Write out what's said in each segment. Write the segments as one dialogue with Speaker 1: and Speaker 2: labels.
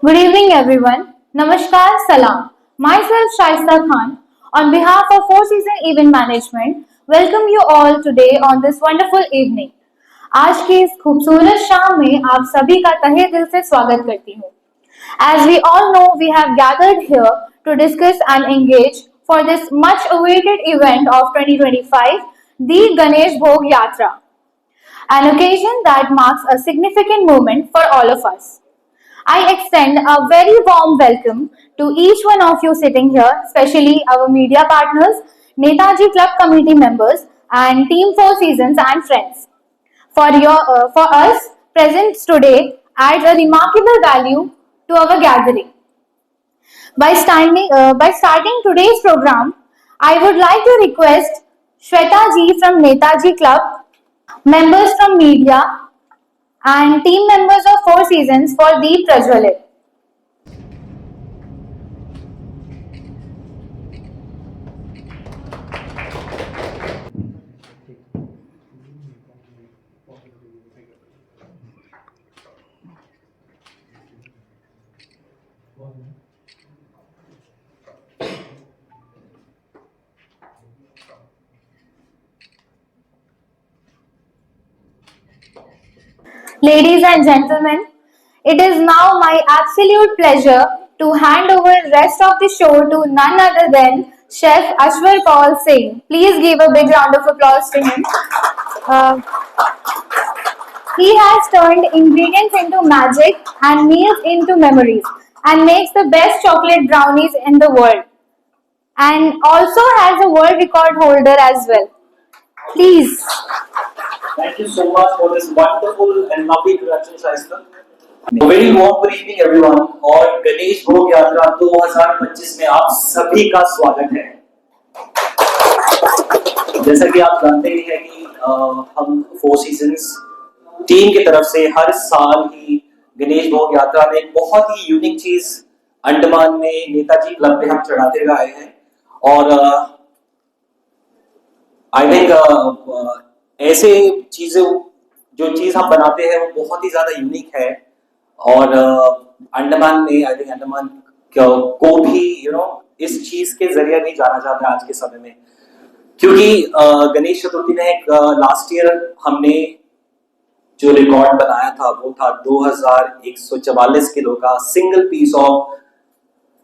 Speaker 1: Good evening, everyone. Namaskar, Salam. Myself, Shaista Khan, on behalf of Four Season Event Management, welcome you all today on this wonderful evening. आज की इस खूबसूरत शाम में आप सभी का तहे दिल से स्वागत करती हूँ. As we all know, we have gathered here to discuss and engage for this much awaited event of 2025, the Ganesh Bhog Yatra, an occasion that marks a significant moment for all of us. I extend a very warm welcome to each one of you sitting here, especially our media partners, Netaji Club committee members, and Team Four Seasons and friends. For us, presence today adds a remarkable value to our gathering. By starting today's program, I would like to request Shweta ji from Netaji Club, members from media, and team members of Four Seasons for Deep Prajwalit. Ladies and gentlemen, it is now my absolute pleasure to hand over rest of the show to none other than Chef Ashwar Paul Singh. Please give a big round of applause to him. Uh, he has turned ingredients into magic and meals into memories and makes the best chocolate brownies in the world and also has a world record holder as well. Please.
Speaker 2: Thank you so much for this wonderful and lovely introduction, Shaista. A very warm good evening everyone और गणेश भोग यात्रा 2025 में आप सभी का स्वागत है। जैसा कि आप जानते ही हैं कि हम फोर सीजन्स टीम की तरफ से हर साल ही गणेश भोग यात्रा में बहुत ही यूनिक चीज अंडमान में नेताजी क्लब पे हम चढ़ाते हुए आए हैं और आई थिंक ऐसे चीजें जो चीज हम बनाते हैं वो बहुत ही ज्यादा यूनिक है और अंडमान में आई थिंक अंडमान को भी इस चीज के जरिए नहीं जाना जाता है आज के समय में क्योंकि गणेश चतुर्थी में लास्ट ईयर हमने जो रिकॉर्ड बनाया था वो था 2144 किलो का सिंगल पीस ऑफ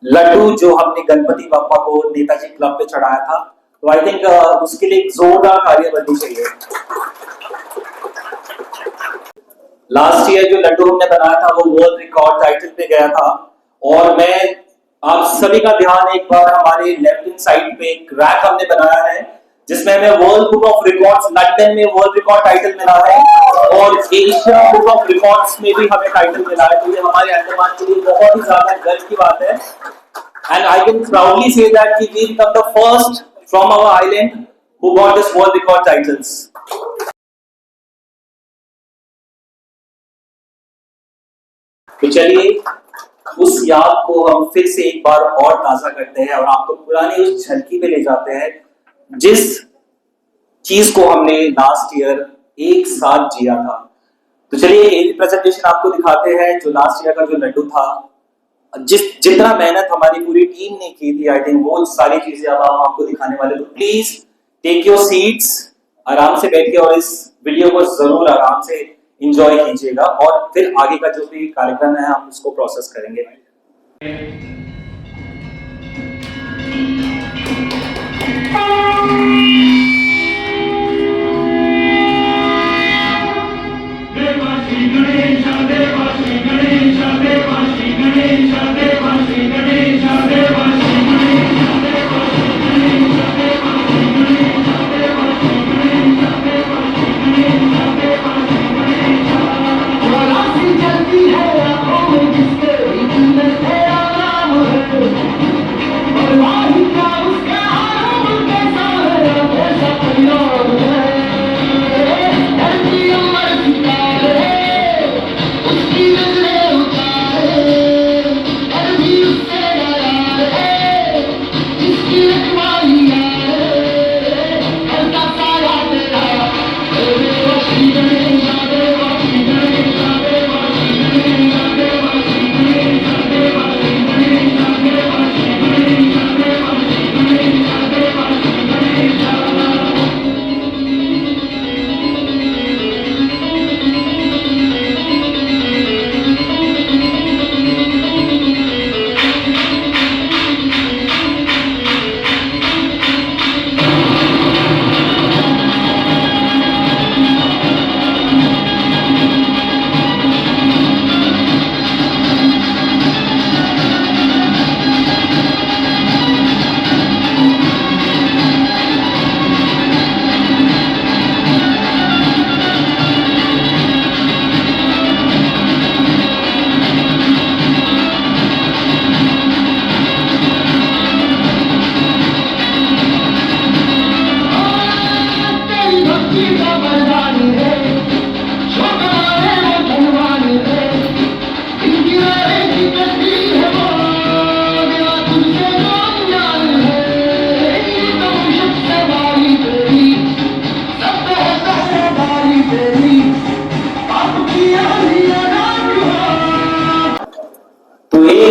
Speaker 2: लड्डू जो हमने गणपति बापा को नेताजी क्लब पे चढ़ाया था। तो आई थिंक उसके लिए एक जोरदार कार्यबंदी चाहिए। लास्ट ईयर जो लड्डू हमने बनाया था वो वर्ल्ड रिकॉर्ड टाइटल पे गया था और मैं आप सभी का ध्यान एक बार हमारे लेफ्ट हैंड साइड पे एक रैक हमने बनाया है जिसमें हमें world book of records London में वर्ल्ड रिकॉर्ड टाइटल मिला है और एशिया बुक ऑफ रिकॉर्ड्स में भी हमें टाइटल मिला है। तो ये हमारे अंडमान के लिए बहुत ही ज्यादा गर्व की बात है and I can proudly say that कि we become the first from our island who got this world record titles. तो चलिए उस याद को हम फिर से एक बार और ताजा करते हैं और आपको पुरानी उस झलकी पे ले जाते हैं जिस चीज को हमने लास्ट ईयर एक साथ जिया था। तो चलिए ये प्रेजेंटेशन आपको दिखाते हैं जो लास्ट ईयर का जो लड्डू था जितना मेहनत हमारी पूरी टीम ने की थी आई थिंक वो सारी चीजें अब हम आपको दिखाने वाले। तो प्लीज टेक योर सीट्स, आराम से बैठिए और इस वीडियो को जरूर आराम से एंजॉय कीजिएगा और फिर आगे का जो भी कार्यक्रम है हम उसको प्रोसेस करेंगे।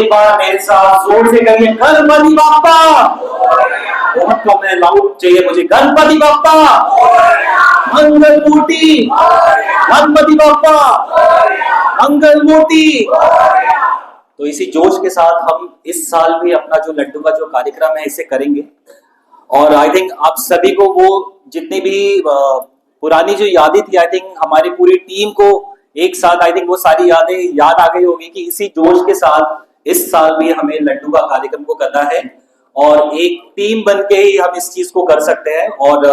Speaker 2: एक बार मेरे साथ जोर से करिए गणपति बाप्पा। बहुत कम है, लाउड चाहिए मुझे। गणपति बाप्पा, मंगल मूर्ति, गणपति बाप्पा, मंगल मूर्ति। तो इसी जोश के साथ हम इस साल भी अपना जो लड्डू का जो कार्यक्रम है इसे करेंगे। और आई थिंक आप सभी को वो जितनी भी पुरानी जो यादें थी, आई थिंक हमारी पूरी टीम को एक साथ आई थिंक वो सारी यादें याद आ गई होगी कि इसी जोश के साथ इस साल भी हमें लड्डू का कार्यक्रम को करना है और एक टीम बन के ही हम इस चीज को कर सकते हैं। और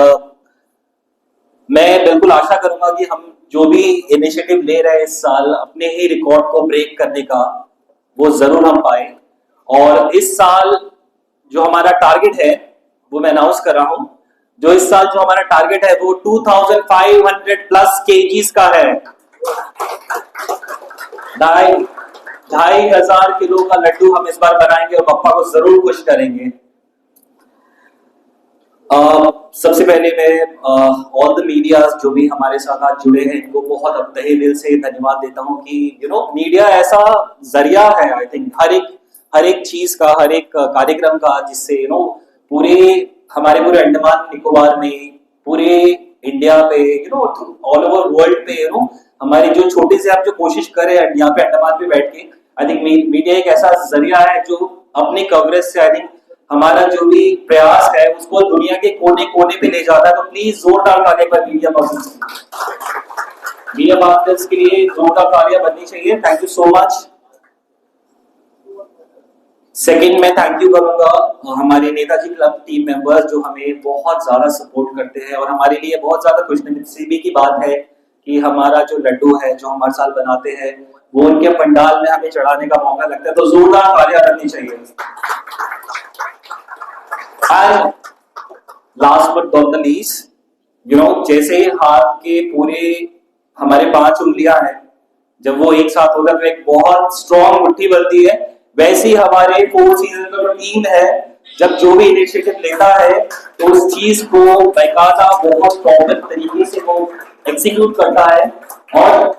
Speaker 2: मैं बिल्कुल आशा करूंगा कि हम जो भी इनिशिएटिव ले रहे हैं इस साल अपने ही रिकॉर्ड को ब्रेक करने का, वो जरूर हम पाए। और इस साल जो हमारा टारगेट है वो मैं अनाउंस कर रहा हूं। जो इस साल जो हमारा टारगेट है वो 2500 प्लस केजीज का है। 2500 किलो का लड्डू हम इस बार बनाएंगे और पप्पा को जरूर खुश करेंगे। सबसे पहले मैं ऑल द मीडिया जो भी हमारे साथ आज जुड़े हैं इनको बहुत तहे दिल से धन्यवाद देता हूं कि मीडिया ऐसा जरिया है आई थिंक हर एक चीज का, हर एक कार्यक्रम का, जिससे पूरे हमारे पूरे अंडमान निकोबार में, पूरे इंडिया पे, ऑल ओवर वर्ल्ड पे हमारी जो छोटी से आप जो कोशिश कर रहे हैं यहाँ पे अंडमान पे बैठ के, आई थिंक मीडिया एक ऐसा जरिया है जो अपने कवरेज से आई थिंक हमारा जो भी प्रयास है उसको दुनिया के कोने कोने पे ले जाता है। तो प्लीज जोरदार तालियां पर मीडिया पार्टनर्स के लिए जोरदार तालियां बननी चाहिए। Thank you so much. Second मैं थैंक यू करूंगा हमारे नेताजी क्लब टीम मेंबर्स जो हमें बहुत ज्यादा सपोर्ट करते हैं और हमारे लिए बहुत ज्यादा खुशनसीबी की बात है कि हमारा जो लड्डू है जो हम हर साल बनाते हैं वो उनके पंडाल में हमें चढ़ाने का मौका लगता है। तो जोरदार तालियां बननी चाहिए। And last but not the least, जैसे हाथ के पूरे हमारे 5 उंगलियां हैं, जब वो एक साथ होता है तो एक बहुत स्ट्रॉन्ग मुट्ठी बनती है। वैसे ही हमारे 4 सीजन का जो टीम है जब जो भी इनिशिएटिव लेता है तो उस चीज को बाकायदा बहुत प्रॉपर तरीके से वो एग्जीक्यूट करता है और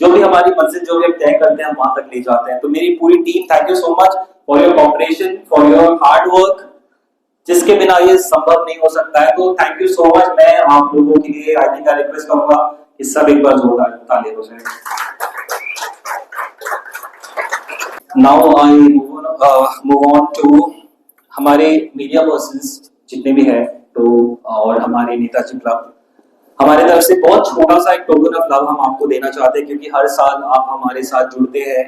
Speaker 2: जो भी हमारी मंजिल जो भी हम तय करते हैं हम वहां तक ले जाते हैं। तो मेरी पूरी team, thank you so much for your cooperation, for your hard work, जिसके बिना ये संभव नहीं हो सकता है। तो थैंक यू सो मच। मैं आप लोगों के लिए आई थिंक रिक्वेस्ट करूंगा कि सब एक बार जोरदार तालियां हो जाए। Now I move on to हमारे मीडिया पर्संस जितने भी हैं, तो और हमारे नेताजी क्लब, हमारे तरफ से बहुत छोटा सा एक टोकन ऑफ लव हम आपको देना चाहते हैं क्योंकि हर साल आप हमारे साथ जुड़ते हैं।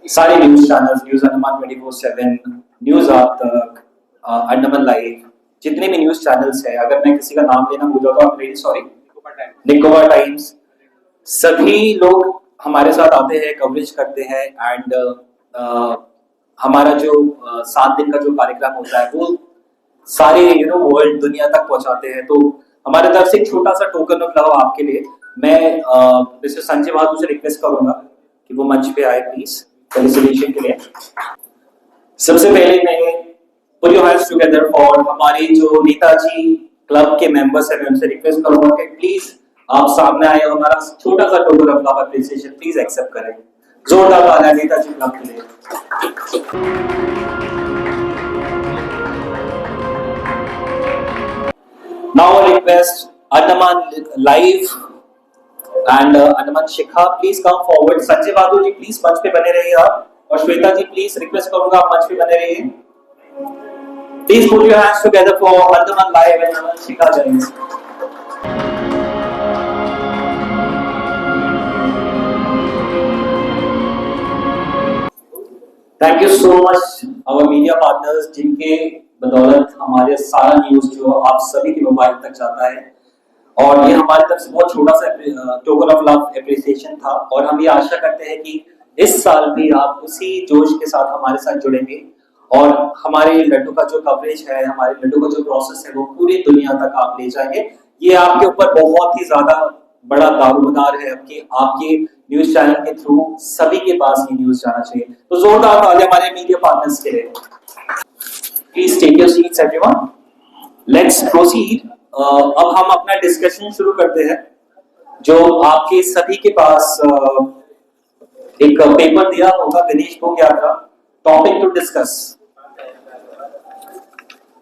Speaker 2: सारे news channels, news Andaman 24/7, news आप तक, अंडमान लाइव, जितने भी न्यूज चैनल्स हैं, अगर मैं किसी का नाम लेना भूल जाता हूँ सॉरी, निकोबार टाइम्स, सभी लोग हमारे साथ आते हैं, कवरेज करते हैं एंड हमारा जो 7 दिन का जो कार्यक्रम होता है वो सारे वर्ल्ड दुनिया तक पहुंचाते हैं। तो हमारे तरफ से एक छोटा सा टोकन ऑफ लव आपके लिए मैं मिस्टर संजय बहादुर से रिक्वेस्ट करूंगा कि वो मंच पे आए प्लीज सेलिब्रेशन के लिए। सबसे पहले मैं put your hands together for हमारे जो नेताजी क्लब के मेंबर्स हैं, मैं उनसे रिक्वेस्ट करूंगा कि प्लीज आप सामने आए, हमारा छोटा सा token of love appreciation please accept करें। जोरदार तालियां नेताजी क्लब के लिए। Now I request Andaman Live and Andaman Shikha, please come forward. Sanjay Bahadur ji please मंच पे बने रहिए आप, और श्वेता जी प्लीज रिक्वेस्ट करूंगा आप मंच पे बने रहिए। Please put your hands together for Andaman Live and Andaman Shikha guys. Thank you so much our media partners जिनके बदौलत हमारे सारा न्यूज जो आप सभी के मोबाइल तक जाता है, और ये हमारी तरफ से बहुत छोटा सा टोकन ऑफ लव एप्रिसिएशन था। और हम ये आशा करते हैं कि इस साल भी आप उसी जोश के साथ हमारे साथ जुड़ेंगे और हमारे लड्डू का जो कवरेज है, हमारे लड्डू का जो प्रोसेस है वो पूरी दुनिया तक आप ले जाएंगे। ये आपके ऊपर बहुत ही ज्यादा बड़ा दारोमदार है आपके न्यूज चैनल के थ्रू सभी के पास ये न्यूज जाना चाहिए। तो जोरदार तालियां हमारे मीडिया पार्टनर्स के लिए। Please take your seats everyone. Let's proceed. अब हम अपना डिस्कशन शुरू करते हैं। जो आपके सभी के पास एक पेपर दिया होगा गणेश भोग यात्रा, topic to discuss.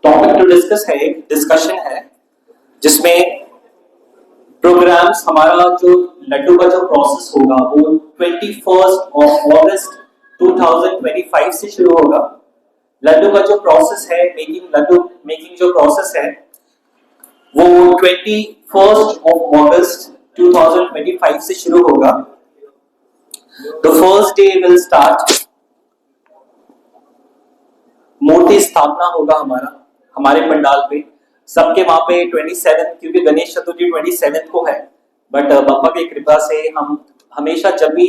Speaker 2: Topic to discuss है, एक डिस्कशन है जिसमें प्रोग्राम्स, हमारा जो लड्डू का जो प्रोसेस होगा वो 21 अगस्त 2025 से शुरू होगा। लड्डू का जो प्रोसेस है, लड्डू मेकिंग जो प्रोसेस है वो 21 अगस्त 2025 से शुरू होगा। The first day will start, मूर्ति स्थापना होगा हमारे पंडाल पे। सबके वहां पे 27, क्योंकि गणेश चतुर्थी 27 को है, बट बप्पा की कृपा से हम हमेशा जब भी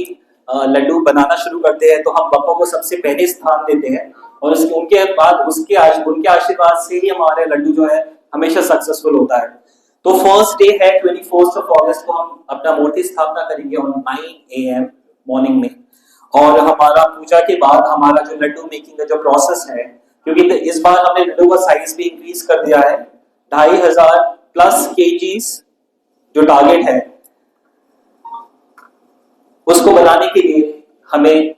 Speaker 2: लड्डू बनाना शुरू करते हैं तो हम बप्पा को सबसे पहले स्थान देते हैं, और उनके बाद उनके आशीर्वाद से ही हमारे लड्डू जो है हमेशा सक्सेसफुल होता है। तो फर्स्ट डे है 21 अगस्त को हम अपना मूर्ति स्थापना करेंगे ऑन 9 AM मॉर्निंग में। और हमारा पूजा के बाद हमारा जो लड्डू मेकिंग का जो प्रोसेस है, क्योंकि इस बार हमने लड्डू का साइज भी इंक्रीज कर दिया है, 2500+ kgs जो टारगेट है, उसको बनाने के लिए हमें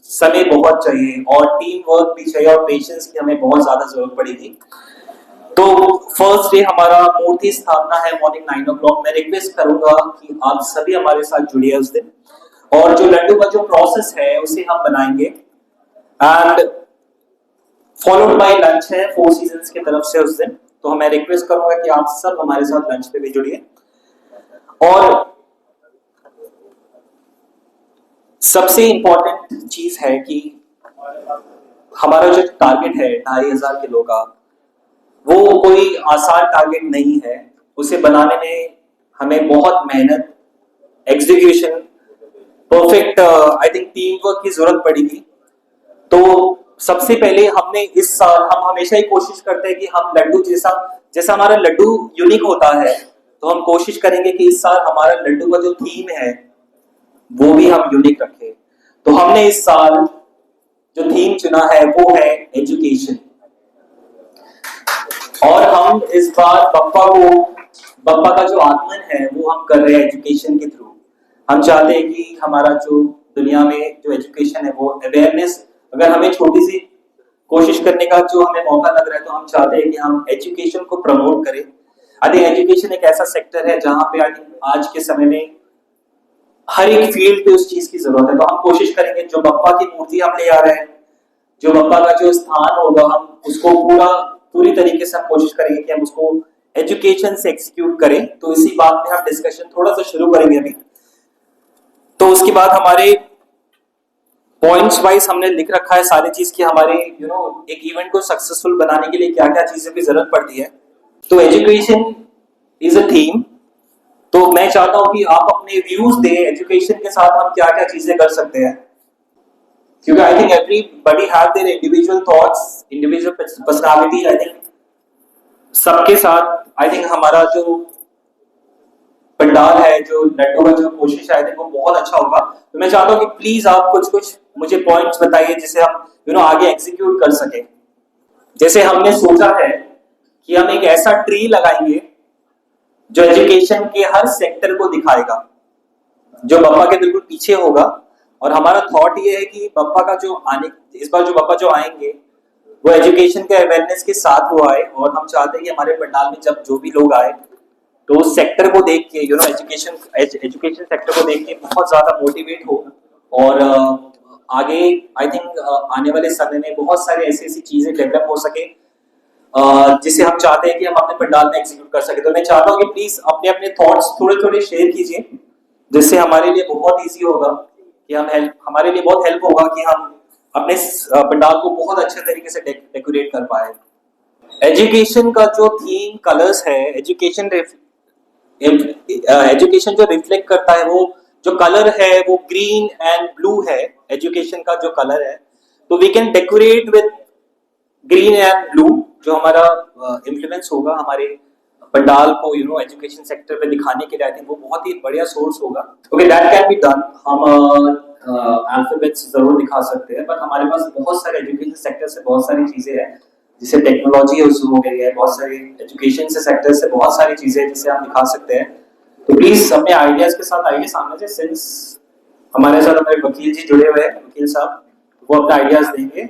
Speaker 2: समय बहुत चाहिए और टीम वर्क भी चाहिए और पेशेंस की हमें बहुत ज्यादा जरूरत पड़ेगी। तो फर्स्ट डे हमारा मूर्ति स्थापना है मॉर्निंग 9 o'clock। मैं रिक्वेस्ट करूंगा कि आप सभी हमारे साथ जुड़िए उस दिन, और जो लड्डू का जो प्रोसेस है उसे हम बनाएंगे, एंड फॉलोड बाय लंच है फोर सीजन्स की तरफ से उस दिन। तो मैं रिक्वेस्ट करूंगा कि आप सब हमारे साथ लंच पे भी जुड़िए। और सबसे इंपॉर्टेंट चीज है कि हमारा जो टारगेट है 2500 किलो का, वो कोई आसान टारगेट नहीं है। उसे बनाने में हमें बहुत मेहनत, execution, perfect I think team work की जरूरत पड़ेगी। तो सबसे पहले हमने इस साल, हम हमेशा ही कोशिश करते हैं कि हम लड्डू जैसा हमारा लड्डू यूनिक होता है, तो हम कोशिश करेंगे कि इस साल हमारा लड्डू का जो थीम है वो भी हम यूनिक रखें। तो हमने इस साल जो थीम चुना है वो है एजुकेशन, और हम इस बार बप्पा का जो आगमन है वो हम कर रहे हैं एजुकेशन के थ्रू। हम चाहते हैं कि हमारा जो दुनिया में जो एजुकेशन है वो अवेयरनेस, अगर हमें छोटी सी कोशिश करने का जो हमें मौका लग रहा है, तो हम चाहते हैं कि हम एजुकेशन को प्रमोट करें। आई थिंक एजुकेशन एक ऐसा सेक्टर है जहां पे आज के समय में हर एक फील्ड पे उस चीज की जरूरत है। तो हम कोशिश करेंगे जो बप्पा की मूर्ति हम ले आ रहे हैं, जो बप्पा का जो स्थान होगा, हम उसको पूरी तरीके से हम कोशिश करेंगे कि हम उसको एजुकेशन से एक्सिक्यूट करें। तो इसी बात में हम डिस्कशन थोड़ा सा शुरू करेंगे अभी। तो उसके बाद हमारे पॉइंट्स वाइज हमने लिख रखा है सारी चीज की, हमारे एक इवेंट को सक्सेसफुल बनाने के लिए क्या क्या चीजों की जरूरत पड़ती है। तो एजुकेशन इज अ थीम। तो मैं चाहता हूं कि आप अपने व्यूज दें, एजुकेशन के साथ हम क्या क्या चीजें कर सकते हैं, क्योंकि I think everybody have their individual thoughts, individual personality. I think सबके साथ आई थिंक हमारा जो पंडाल है, जो लड्डू का जो कोशिश है, आई थिंक वो बहुत अच्छा होगा। तो मैं चाहता हूं कि प्लीज आप कुछ मुझे पॉइंट्स बताइए जिसे हम आगे एग्जीक्यूट कर सके। जैसे हमने सोचा है कि हम एक ऐसा ट्री लगाएंगे जो एजुकेशन के हर सेक्टर को दिखाएगा, जो बप्पा के बिल्कुल पीछे होगा। और हमारा थॉट ये है कि इस बार जो बप्पा जो आएंगे वो एजुकेशन के अवेयरनेस के साथ वो आए, और हम चाहते हैं कि हमारे पंडाल में जब जो भी लोग आए तो उस सेक्टर को देख के एजुकेशन सेक्टर को देख के बहुत ज्यादा मोटिवेट हो, और आगे आई थिंक आने वाले समय में बहुत सारी ऐसी चीजें डेवलप हो सके जिसे हम चाहते हैं कि हम अपने पंडाल में एग्जीक्यूट कर सके। तो मैं चाहता हूँ कि प्लीज अपने अपने थॉट्स थोड़े शेयर कीजिए, जिससे हमारे लिए बहुत ईजी होगा कि हमारे लिए बहुत हेल्प होगा कि हम अपने पंडाल को बहुत अच्छे तरीके से डेकोरेट कर पाए। एजुकेशन का जो थीम कलर्स है, एजुकेशन जो रिफ्लेक्ट करता है, वो जो कलर है वो ग्रीन एंड ब्लू है। एजुकेशन का जो कलर है, तो we can decorate with green and blue. जो हमारा इन्फ्लुएंस होगा हमारे पंडाल को एजुकेशन सेक्टर पे दिखाने के लिए, आई थिंक वो बहुत ही बढ़िया सोर्स होगा। Okay, that can be done. हम अल्फाबेट्स जरूर दिखा सकते हैं, बट हमारे पास बहुत सारे एजुकेशन सेक्टर से बहुत सारी चीजें हैं, जिसे टेक्नोलॉजी हो गई है, बहुत सारी एजुकेशन से सेक्टर से बहुत सारी चीजें जिसे हम दिखा सकते हैं। तो प्लीज अपने आइडियाज के साथ आइए सामने से। सिंस हमारे साथ हमारे वकील जी जुड़े हुए हैं, वकील साहब, वो अपने आइडियाज देंगे।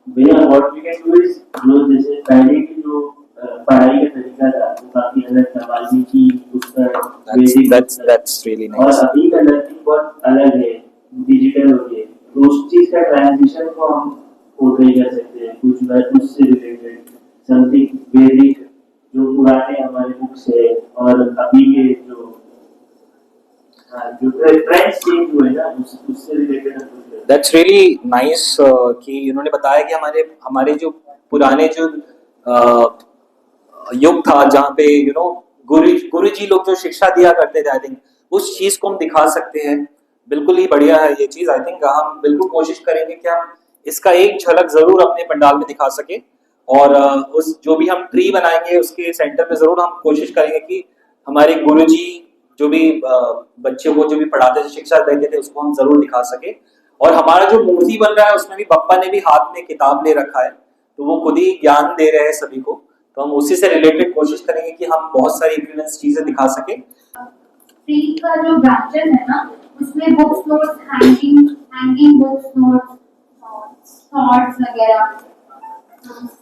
Speaker 3: भैया what we can do is जो जैसे पहले की जो पढ़ाई का तरीका था वो काफी अलग था, वाल्मीकि पुस्तक बेसिक
Speaker 2: That's really
Speaker 3: और
Speaker 2: nice.
Speaker 3: अभी का लर्निंग बहुत अलग है, डिजिटल हो गया है। तो उस चीज का ट्रांजिशन को हम पोर्ट्रे कर सकते हैं, कुछ उससे रिलेटेड समथिंग वैदिक जो पुराने हमारे बुक्स है और अभी के जो ट्रेंड्स चेंज हुए ना उससे रिलेटेड हम कुछ करें।
Speaker 2: That's really nice कि इन्होंने बताया कि हमारे हमारे जो पुराने जो युग था जहाँ पे गुरु जी लोग जो शिक्षा दिया करते थे, आई थिंक उस चीज को हम दिखा सकते हैं। बिल्कुल ही बढ़िया है ये चीज। आई थिंक हम बिल्कुल कोशिश करेंगे कि हम इसका एक झलक जरूर अपने पंडाल में दिखा सके। और उस जो भी हम ट्री बनाएंगे उसके सेंटर पे जरूर हम कोशिश करेंगे कि हमारे गुरु जी जो भी बच्चों को जो भी पढ़ाते थे, शिक्षा देते थे, उसको हम जरूर दिखा सके। और हमारा जो मूर्ति बन रहा है उसमें भी बप्पा ने भी हाथ में किताब ले रखा है, तो वो खुद ही ज्ञान दे रहे हैं सभी को। तो हम उसी से रिलेटेड कोशिश करेंगे कि हम बहुत सारी इन्फ्लुएंस चीजें दिखा सके।
Speaker 1: ट्री का जो ब्रांचेस है ना, उसमें books notes, hanging books notes, thoughts वगैरह,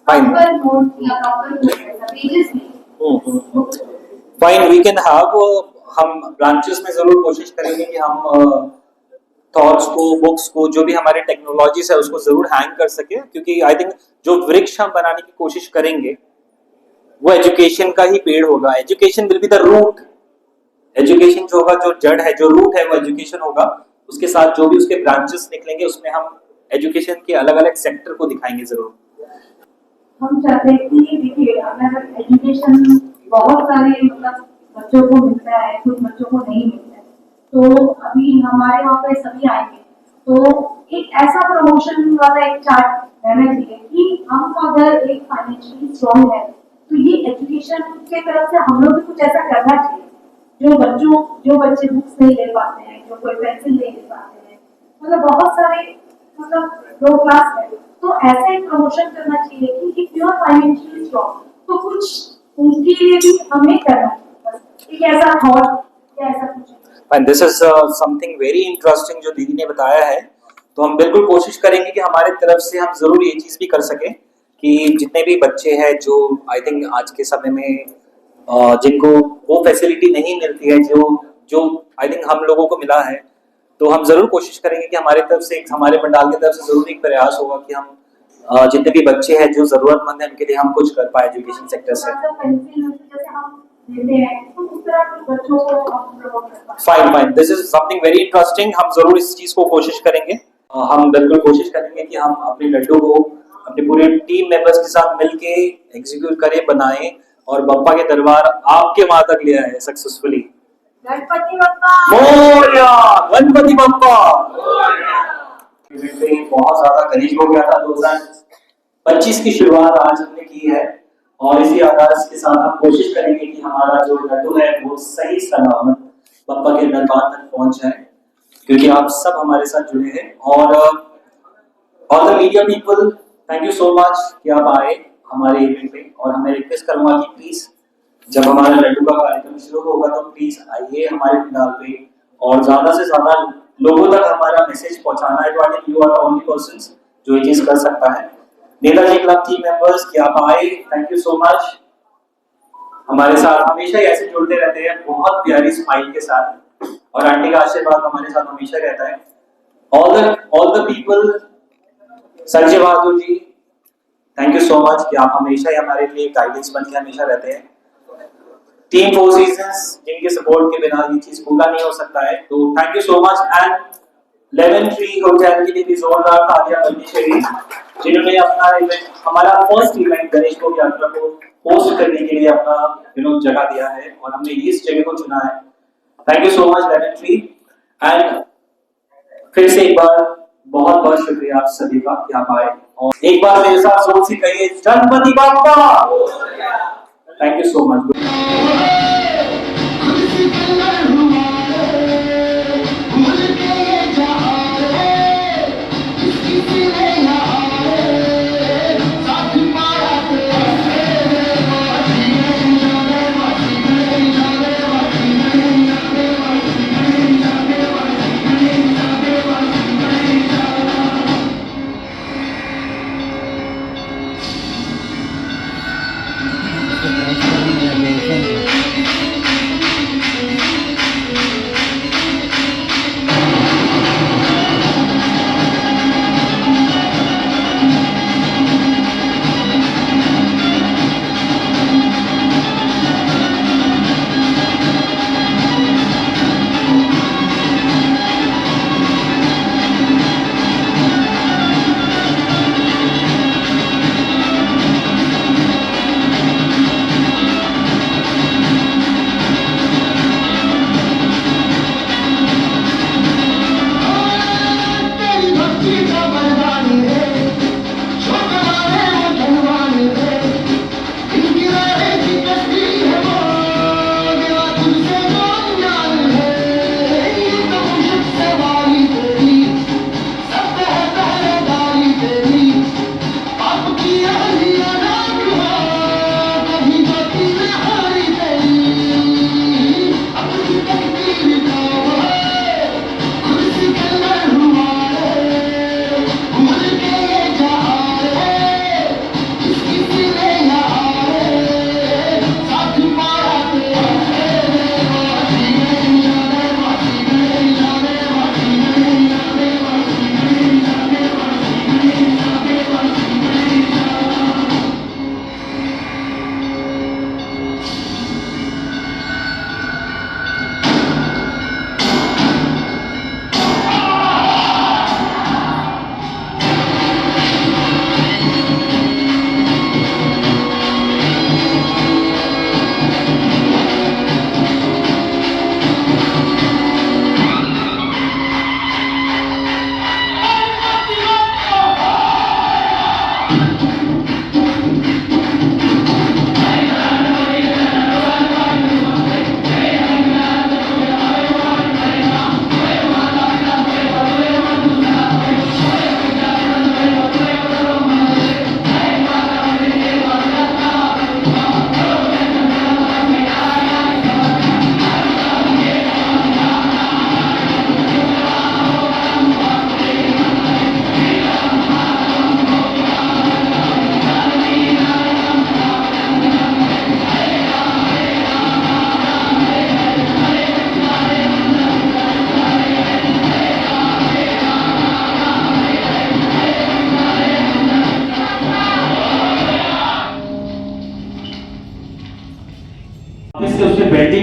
Speaker 1: प्रॉपर नोट्स या प्रॉपर पेजेस नहीं।
Speaker 2: फाइन, वी कैन हैव, हम ब्रांचेस में जरूर कोशिश करेंगे कि हम थॉट्स को, बुक्स को, जो भी हमारे टेक्नोलॉजीज है उसको जरूर हैंग कर सके। क्योंकि आई थिंक जो वृक्ष हम बनाने की कोशिश करेंगे वो एजुकेशन का ही पेड़ होगा। Education will be the root. Education जो होगा, जो जड़ है, जो रूट है, वो एजुकेशन होगा। उसके साथ जो भी उसके ब्रांचेस निकलेंगे उसमें हम एजुकेशन के अलग अलग सेक्टर को दिखाएंगे जरूर।
Speaker 4: हम चाहते हैं कि देखिए अगर एजुकेशन बहुत सारे मतलब बच्चों को मिलता है, कुछ बच्चों को नहीं मिलता है, तो अभी हमारे वहाँ पे सभी आएंगे तो एक ऐसा प्रमोशन वाला एक चार्ट रहना चाहिए कि हम अगर एक फाइनेंशियली स्ट्रॉन्ग है तो ये एजुकेशन के तरफ से हम लोग भी कुछ ऐसा करना चाहिए। जो बच्चे बुक्स नहीं ले पाते हैं, जो कोई पेंसिल नहीं ले पाते हैं, मतलब बहुत सारे मतलब लो क्लास है, तो ऐसा एक प्रमोशन करना चाहिए कि if you are financially strong तो कुछ उनके लिए भी हमें करना चाहिए। एक ऐसा थॉट या ऐसा कुछ।
Speaker 2: And this is something very interesting जो दीदी ने बताया है। तो हम बिल्कुल कोशिश करेंगे कि हमारे तरफ से हम जरूर ये चीज भी कर सकें कि जितने भी बच्चे हैं जो आई थिंक आज के समय में जिनको वो फैसिलिटी नहीं मिलती है जो आई थिंक हम लोगों को मिला है, तो हम जरूर कोशिश करेंगे कि हमारे तरफ से, हमारे पंडाल की तरफ से जरूर एक प्रयास होगा कि हम जितने भी बच्चे हैं जो जरूरतमंद है उनके लिए हम कुछ कर पाए एजुकेशन सेक्टर से। Fine, this is something very interesting. हम जरूर इस चीज को कोशिश करेंगे। हम बिल्कुल कोशिश करेंगे कि हम अपने लड्डू को अपने पूरे टीम मेंबर्स के साथ मिलके एग्जीक्यूट करें, बनाएं और बप्पा के दरबार आपके वहां तक ले आए सक्सेसफुली।
Speaker 4: गणपति बप्पा
Speaker 2: मोरया, गणपति बप्पा। बहुत ज्यादा करीब हो गया था। 2025 की शुरुआत आज हमने की है और इसी आगाज के साथ हम कोशिश करेंगे कि हमारा जो लड्डू है वो सही सलामत बप्पा के दरबार तक पहुंच जाए, क्योंकि आप सब हमारे साथ जुड़े हैं। और all the media people, thank you so much कि आप आए हमारे इवेंट पे। और मैं रिक्वेस्ट करूंगा कि प्लीज जब हमारा लड्डू का कार्यक्रम शुरू होगा तो प्लीज आइए हमारे पंडाल पे और ज्यादा से ज्यादा लोगों तक हमारा मैसेज पहुंचाना है। तो I think you are the only persons जो ये चीज कर सकता है। नेताजी क्लब टीम मेंबर्स कि आप आए, थैंक यू सो मच। हमारे साथ हमेशा ऐसे जुड़ते रहते हैं बहुत प्यारी स्माइल के साथ, और आंटी का आशीर्वाद हमारे साथ हमेशा रहता है। All the people, Sanjay Bahadur ji, thank you so much कि आप हमेशा ही हमारे लिए गाइडेंस बन के हमेशा रहते हैं। टीम फोर सीजंस जिनके सपोर्ट के बिना ये चीज पूरा नहीं हो सकता है, तो thank you so much. And lemon tree hotel के लिए भी जोरदार तालियां बननी चाहिए, जिन्होंने अपना इवेंट, हमारा फर्स्ट इवेंट गणेश को यात्रा को होस्ट करने के लिए अपना जगह दिया है और हमने इस जगह को चुना है। Thank you so much lemon tree. And फिर से एक बार बहुत बहुत शुक्रिया आप सभी का कि आप आए, और एक बार मेरे साथ जोर से कहिए Ganpati Bappa. Thank you so much.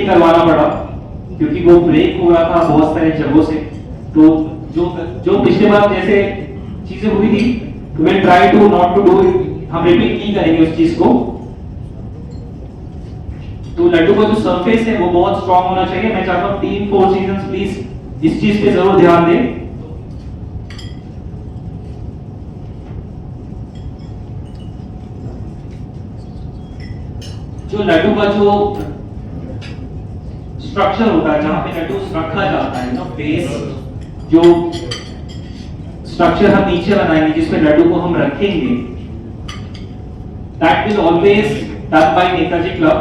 Speaker 5: भी करवाना पड़ा क्योंकि वो ब्रेक हो रहा था बहुत सारे जगहों से। तो जो पिछले बार जैसे चीजें हुई थी तो मैं try to not to do it, हम रिपीट नहीं करेंगे उस चीज को। तो लड्डू का जो सरफेस है वो बहुत स्ट्रांग होना चाहिए। मैं चाहता हूँ टीम फोर सीजन्स प्लीज इस चीज पे जरूर ध्यान दें। जो लड्डू का जो स्ट्रक्चर होता है जहां पे लड्डू रखा जाता है ना, बेस जो स्ट्रक्चर हम नीचे बनाएंगे जिसपे लड्डू को हम रखेंगे, that will always done by Netaji club.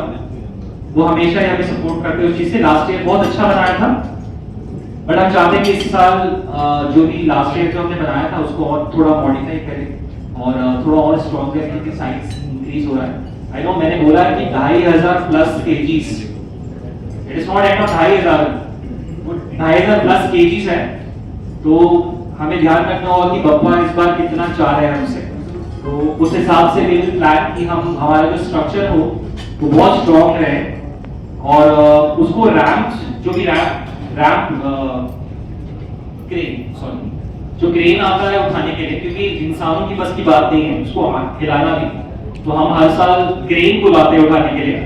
Speaker 5: वो हमेशा ही हमें सपोर्ट करते हैं उस चीज से। लास्ट ईयर बहुत अच्छा बनाया था, बट हम चाहते हैं कि इस साल जो भी लास्ट ईयर जो हमने बनाया था उसको और थोड़ा मॉडिफाई करें और थोड़ा और स्ट्रॉन्ग करें क्योंकि साइज इंक्रीज हो रहा है। आई नो मैंने बोला है कि 2500 plus KGs, it is not at 2500, 2500 plus KGs है। तो हमें ध्यान रखना होगा कि बप्पा इस बार कितना चाह रहे हैं हमसे, तो उस हिसाब से वी विल प्लान कि हम हमारा जो स्ट्रक्चर हो वो बहुत स्ट्रॉन्ग रहे और उसको रैम्प जो भी रैम्प क्रेन, सॉरी जो क्रेन आता है उठाने के लिए, क्योंकि इंसानों की बस की बात नहीं है उसको हिलाना भी, तो हम हर साल क्रेन को लाते हैं उठाने के लिए।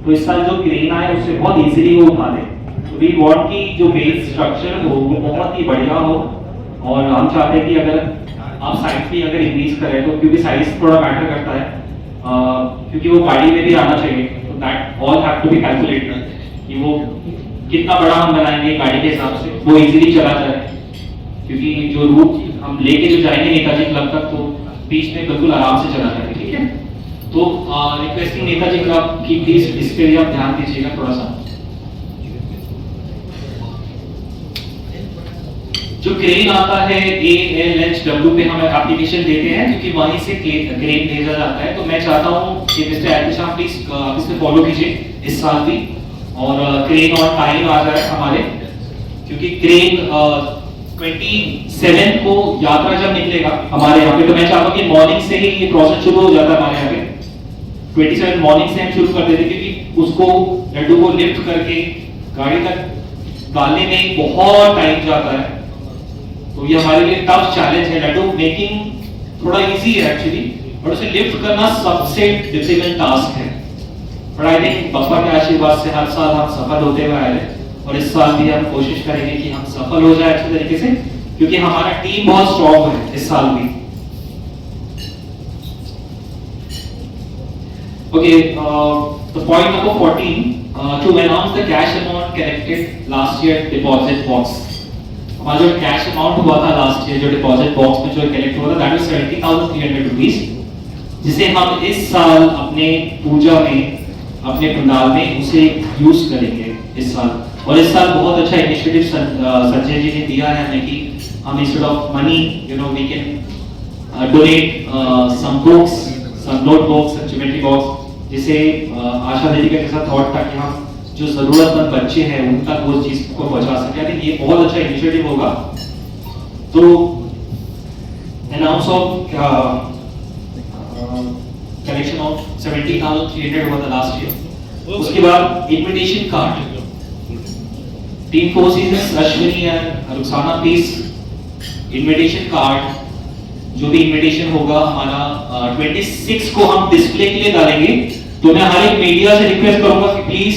Speaker 5: तो इस साल जो क्रेन आए उससे बहुत इजीली वो उठा ले। तो वी वांट की जो बेस स्ट्रक्चर हो वो बहुत ही बढ़िया हो और हम चाहते हैं कि अगर आप साइज भी अगर इंक्रीज करें तो, क्योंकि साइज थोड़ा मैटर करता है क्योंकि वो गाड़ी में भी आना चाहिए, तो that all have to be calculated कि वो कितना बड़ा हम बनाएंगे गाड़ी के हिसाब से वो इजीली चला जाए, क्योंकि जो रूट हम लेके जो जाएंगे नेताजी क्लब तक तो बीच में बिल्कुल आराम से चला जाएगा। ठीक है, तो रिक्वेस्टिंग नेताजी क्लब की प्लीज इस पे भी आप ध्यान दीजिएगा थोड़ा सा। जो क्रेन आता है ALHW पे हम एप्लीकेशन देते हैं क्योंकि वहीं से क्रेन भेजा जाता है। तो मैं चाहता हूँ कि मिस्टर एलकेश आप प्लीज इस पे फॉलो कीजिए इस साल भी, और क्रेन और टाइम आ जाए हमारे, क्योंकि क्रेन 27 को यात्रा जब निकलेगा हमारे यहाँ पे, तो मैं चाहता हूँ कि मॉर्निंग से ही ये प्रोसेस शुरू हो जाता है हमारे यहाँ पे। 27 मॉर्निंग से हम शुरू कर देते क्योंकि उसको लड्डू को लिफ्ट करके गाड़ी तक डालने में बहुत टाइम जाता है। तो ये हमारे लिए टफ चैलेंज है। लड्डू मेकिंग थोड़ा इजी है एक्चुअली, बट उसे लिफ्ट करना सबसे डिफिकल्ट टास्क है। बट आई थिंक बप्पा के आशीर्वाद से हर साल हम सफल होते हुए आए हैं और इस साल भी हम कोशिश करेंगे कि हम सफल हो जाए अच्छे तरीके से, क्योंकि हमारा टीम बहुत स्ट्रॉन्ग है इस साल भी। Okay, the point number 14, to announce the cash amount collected last year deposit box. हमारा जो कैश अमाउंट हुआ था लास्ट ईयर जो डिपॉजिट बॉक्स में जो कलेक्ट हुआ था, दैट वाज 70,300 रुपीस, जिसे हम इस साल अपने पूजा में अपने पंडाल में उसे यूज करेंगे इस साल। और इस साल बहुत अच्छा इनिशिएटिव संजय जी ने दिया है हमें कि हम instead of money we can donate some books, some notebooks, some geometry box, जिसे आशा दीदी का जैसा थॉट था कि हम जो जरूरतमंद बच्चे हैं उन तक वो चीज को पहुंचा सके। आई थिंक ये बहुत अच्छा इनिशिएटिव होगा। तो अनाउंस ऑफ कलेक्शन ऑफ 70,300 हुआ था लास्ट ईयर। उसके बाद invitation card, team four seasons Ashwini and Rukhsana please invitation card, जो भी इनविटेशन होगा हमारा 26 को हम डिस्प्ले के लिए डालेंगे। तो मैं हर एक मीडिया से रिक्वेस्ट करूंगा कि प्लीज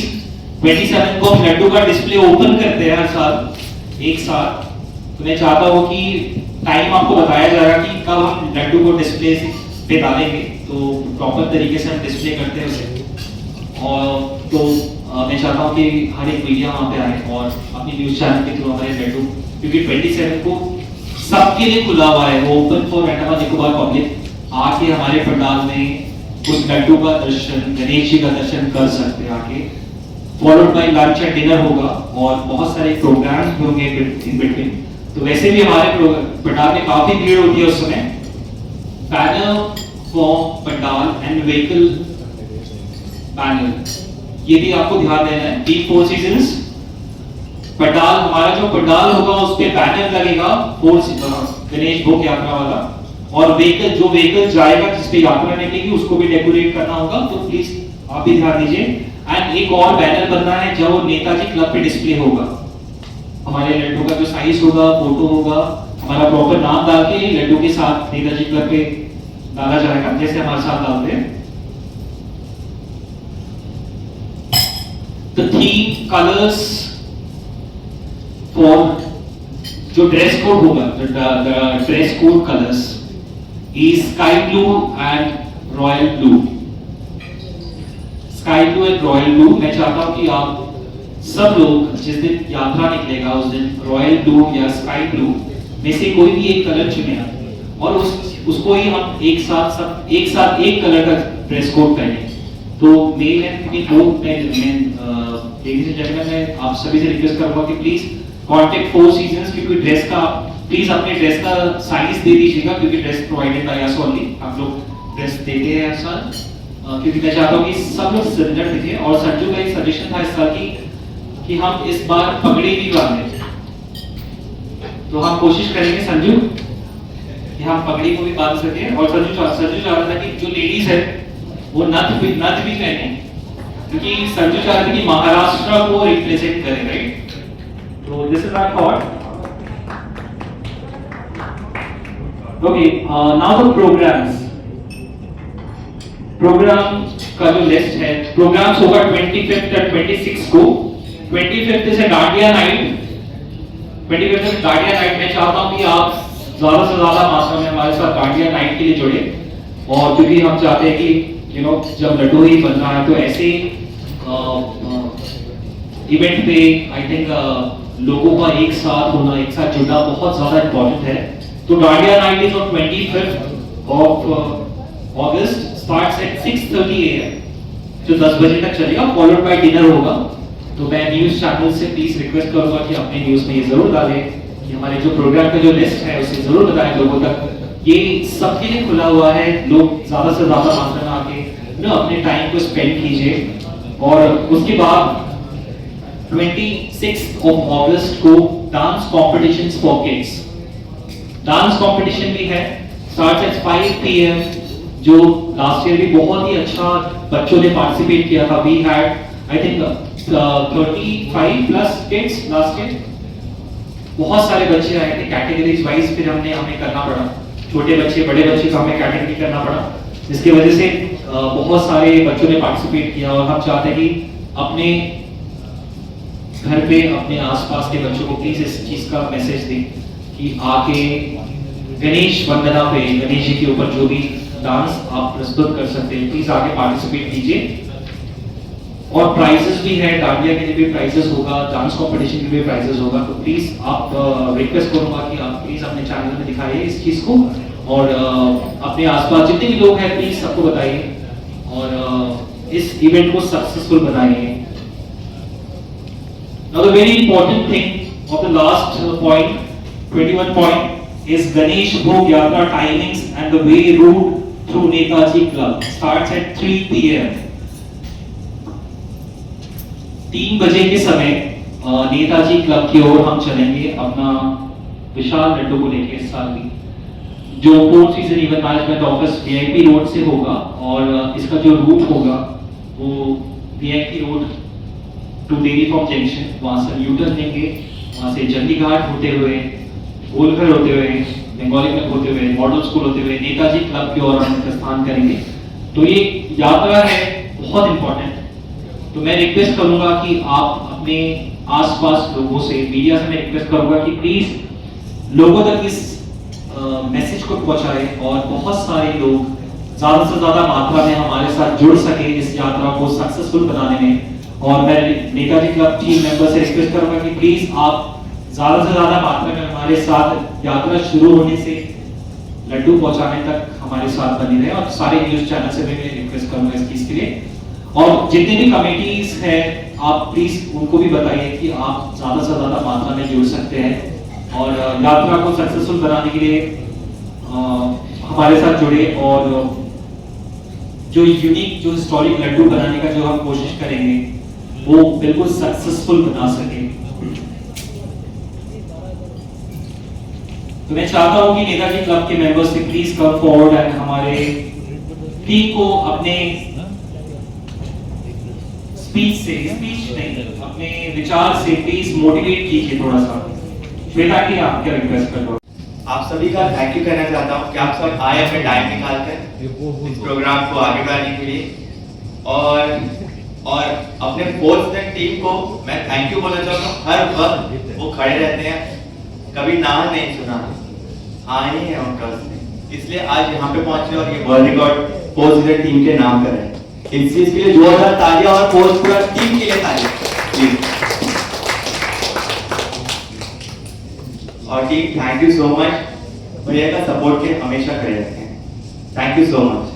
Speaker 5: 27 को हम लड्डू का डिस्प्ले ओपन करते हैं हर साल एक साथ। तो मैं चाहता हूँ कि टाइम आपको बताया जाएगा कि कब हम लड्डू को डिस्प्ले पे डालेंगे, तो प्रॉपर तरीके से हम डिस्प्ले करते हैं उसे। और तो मैं चाहता हूँ कि हर एक मीडिया वहाँ पे आए और अपनी न्यूज चैनल के थ्रू हमारे लड्डू, क्योंकि 27 को सबके लिए खुला हुआ है, वो open for Andaman Nicobar public आके हमारे पंडाल में उस लड्डू का दर्शन, गणेश जी का दर्शन कर सकते हैं आके। Followed by lunch and dinner होगा और बहुत सारे प्रोग्राम्स होंगे इन बिटवीन। तो वैसे भी हमारे पंडाल में काफी भीड़ होती है उस समय। Panel for pandal and vehicle panel, ये भी आपको ध्यान देना है। टीम फोर सीजन्स पंडाल, हमारा जो पंडाल होगा उस पे पैनल लगेगा गणेश भोग यात्रा वाला, और व्हीकल जो व्हीकल जाएगा जिस पे यात्रा निकलेगी उसको भी डेकोरेट करना होगा। तो प्लीज आप भी ध्यान दीजिए। एंड एक और बैनर बनना है जो नेताजी क्लब पे डिस्प्ले होगा। हमारे लड्डू का जो साइज होगा, फोटो होगा, हमारा प्रॉपर नाम डाल के लड्डू के साथ नेताजी क्लब पे डाला जाएगा, जैसे हमारे साथ डालते हैं। The theme colors for जो ड्रेस कोड होगा, the dress code colors is sky blue and royal blue. Sky blue and royal blue। मैं चाहता हूँ कि आप सब लोग जिस दिन यात्रा निकलेगा उस दिन रॉयल ब्लू या स्काई ब्लू में से कोई भी एक कलर चुने और उसको ही हम एक साथ एक कलर का ड्रेस कोड पहने। तो male and female both ladies and gentleman, मैं आप सभी से रिक्वेस्ट करूंगा कि प्लीज कांटेक्ट फोर सीजन्स, क्योंकि ड्रेस का प्लीज अपने ड्रेस का साइज दे दीजिएगा, क्योंकि dress provided by us only. हम लोग ड्रेस देते हैं हर साल, क्योंकि मैं चाहता हूँ कि सब लोग सिलेंडर दिखे। और संजू का एक सजेशन था इस साल कि हम इस बार पगड़ी भी बांधे, तो हम कोशिश करेंगे संजू कि हम पगड़ी को भी बांध सके। और संजू चाह रहा था कि जो लेडीज है वो नथ भी पहने, क्योंकि संजू चाह रहे थे कि महाराष्ट्र को रिप्रेजेंट करे, राइट? तो this is my thought. Okay, now the program का जो लिस्ट है, प्रोग्राम्स होगा 25th और 26th को। 25th से डांडिया नाइट। 25th से डांडिया नाइट में चाहता हूं कि आप ज्यादा से ज्यादा मात्रा में हमारे साथ डांडिया नाइट के लिए जुड़े, और क्योंकि हम चाहते हैं कि जब लड्डू ही बन रहा है तो ऐसे इवेंट पे आई थिंक लोगों का एक साथ होना, एक साथ जुड़ना बहुत ज्यादा इंपॉर्टेंट है। तो dandiya night is on 25th of August, starts at 6:30 AM, जो 10 बजे तक चलेगा, फॉलोड बाय डिनर होगा। तो मैं न्यूज चैनल से प्लीज रिक्वेस्ट करूंगा कि अपने न्यूज में ये जरूर डालें कि हमारे जो प्रोग्राम का जो लिस्ट है उसे जरूर बताएं लोगों तक। ये सबके लिए खुला हुआ है, लोग ज्यादा से ज्यादा मात्रा में आके अपने टाइम को स्पेंड कीजिए। और उसके बाद 26th of August को dance competitions for kids, dance competition भी है, स्टार्ट्स एट 5 PM, जो लास्ट ईयर भी बहुत ही अच्छा बच्चों ने पार्टिसिपेट किया था। We had I think 35 plus kids last year. बहुत सारे बच्चे आए थे, कैटेगरीज वाइज फिर हमें करना पड़ा, छोटे बच्चे बड़े बच्चे को हमें कैटेगरी करना पड़ा, जिसकी वजह से बहुत सारे बच्चों ने पार्टिसिपेट किया। और हम चाहते हैं कि अपने घर पे अपने आसपास के बच्चों को प्लीज इस चीज का मैसेज दें कि आके गणेश वंदना पे, गणेश जी के ऊपर जो भी डांस आप प्रस्तुत कर सकते हैं, प्लीज आके पार्टिसिपेट कीजिए। और प्राइजेस भी है, डांडिया के लिए भी प्राइजेस होगा, डांस कंपटीशन के लिए भी प्राइजेस होगा। तो प्लीज आप रिक्वेस्ट करूंगा कि आप प्लीज अपने चैनल में दिखाइए इस चीज को, और अपने आसपास जितने भी लोग हैं प्लीज सबको बताइए और इस इवेंट को सक्सेसफुल बनाइए। Now the very important thing of the last point, 21 point, is Ganesh Bhog Yatra timings and the way route through Netaji Club starts at 3 PM. 3 बजे के समय नेताजी क्लब की ओर हम चलेंगे अपना विशाल लड्डू को लेके। इस साल भी जो fourth season event management office VIP road से होगा, और इसका जो रूट होगा वो VIP road to dairy farm junction, वहां से यूटर्न लेंगे, वहां से जंगी घाट होते हुए, गोलघर होते हुए, बंगाली क्लब होते हुए, मॉडल स्कूल होते हुए नेताजी क्लब की ओर हम प्रस्थान करेंगे। तो ये यात्रा है बहुत इंपॉर्टेंट। तो मैं रिक्वेस्ट करूंगा कि आप अपने आसपास लोगों से, मीडिया से मैं रिक्वेस्ट करूंगा कि प्लीज लोगों तक इस मैसेज को पहुंचाएं, और बहुत सारे लोग ज्यादा से ज्यादा मात्रा में हमारे साथ जुड़ सके इस यात्रा को सक्सेसफुल बनाने में। और मैं नेताजी क्लब टीम मेंबर से रिक्वेस्ट करूंगा कि प्लीज आप ज्यादा से ज्यादा मात्रा में हमारे साथ यात्रा शुरू होने से लड्डू पहुंचाने तक हमारे साथ बने रहे, और सारे न्यूज चैनल से भी मैं रिक्वेस्ट करूंगा इस चीज के लिए। और जितने भी कमेटीज हैं आप प्लीज उनको भी बताइए कि आप ज्यादा से ज्यादा मात्रा में जुड़ सकते हैं, और यात्रा को सक्सेसफुल बनाने के लिए हमारे साथ जुड़े, और जो यूनिक, जो हिस्टोरिक लड्डू बनाने का जो हम कोशिश करेंगे वो बिल्कुल सक्सेसफुल बना सके। तो मैं चाहता हूं कि नेताजी क्लब के मेंबर्स से प्लीज कम फॉरवर्ड एंड हमारे टीम को अपने स्पीच से, स्पीच नहीं, अपने विचार से प्लीज मोटिवेट कीजिए थोड़ा सा। श्वेता की आप क्या रिक्वेस्ट कर रहे हो?
Speaker 6: आप सभी का थैंक यू कहना चाहता हूँ कि आप सब आए अपने टाइम निकाल कर इस प्रोग्राम को आगे बढ़ाने के लिए। और अपने फोर्थ टीम को मैं थैंक यू बोलना चाहता हूँ। हर वक्त वो खड़े रहते हैं, कभी नाम नहीं सुना, आए हैं उनका उसने, इसलिए आज यहाँ पे पहुंचे और ये वर्ल्ड रिकॉर्ड फोर्थ टीम के नाम कर रहे हैं। इस चीज के लिए जोरदार तालियां और फोर्थ पूरा टीम के लिए तालियां प्लीज। और team thank you so much, भैया का सपोर्ट के हमेशा खड़े रहते हैं। Thank you so much.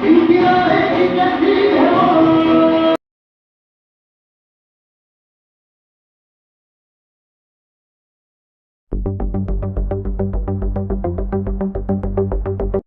Speaker 7: इनकी राहें की